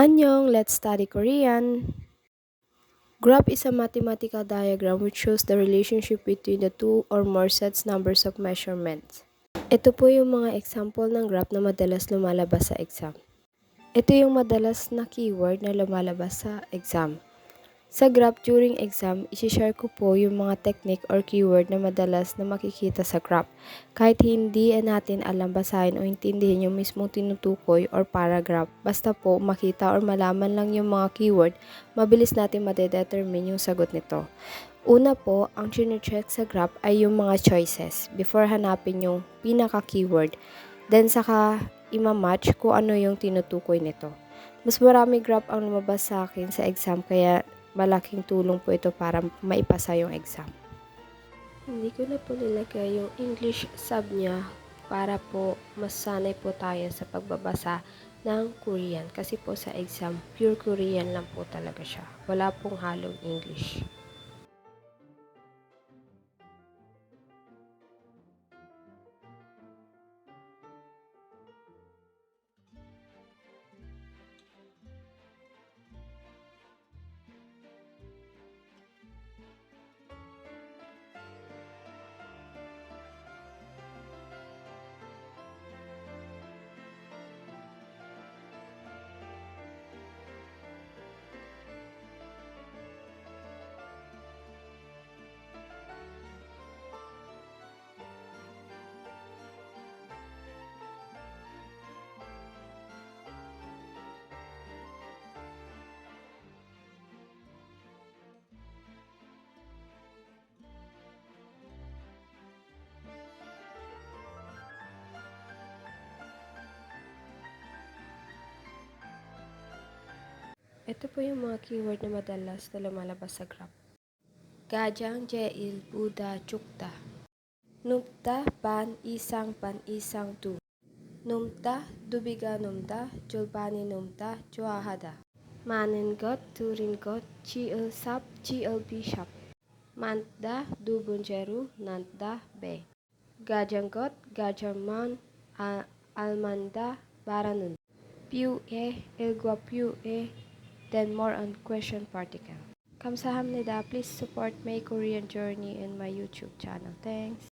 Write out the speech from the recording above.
Annyeong, let's study Korean. Graph is a mathematical diagram which shows the relationship between the two or more sets numbers of measurements. Ito po yung mga example ng graph na madalas lumalabas sa exam. Ito yung madalas na keyword na lumalabas sa exam. Sa graph during exam, isi-share ko po yung mga technique or keyword na madalas na makikita sa graph. Kahit hindi natin alam basahin o intindihin yung mismong tinutukoy or paragraph, basta po makita or malaman lang yung mga keyword, mabilis natin madedetermine yung sagot nito. Una po, ang chine-check sa graph ay yung mga choices before hanapin yung pinaka-keyword. Then saka ima-match kung ano yung tinutukoy nito. Mas marami graph ang lumabas sa akin sa exam kaya malaking tulong po ito para maipasa yung exam. Hindi ko na po nilagay yung English sub niya para po mas sanay po tayo sa pagbabasa ng Korean. Kasi po sa exam, pure Korean lang po talaga siya. Wala pong halong English. Ito po yung mga keyword na madalas na lumalabas sa graph. Gajang, Jeil, Buda, Chukta. Numta, pan isang tu. Numta, dubiga numta, julbani numta, juahada. Manengot, turingot, chiil sap, chiil bishop. Mantda, dubunjeru, nantda, be. Gajanggot, gajaman, almanda, baranun. Pew ilgwa pew then more on question particle. Kamsahamnida, please support my Korean journey in my YouTube channel. Thanks.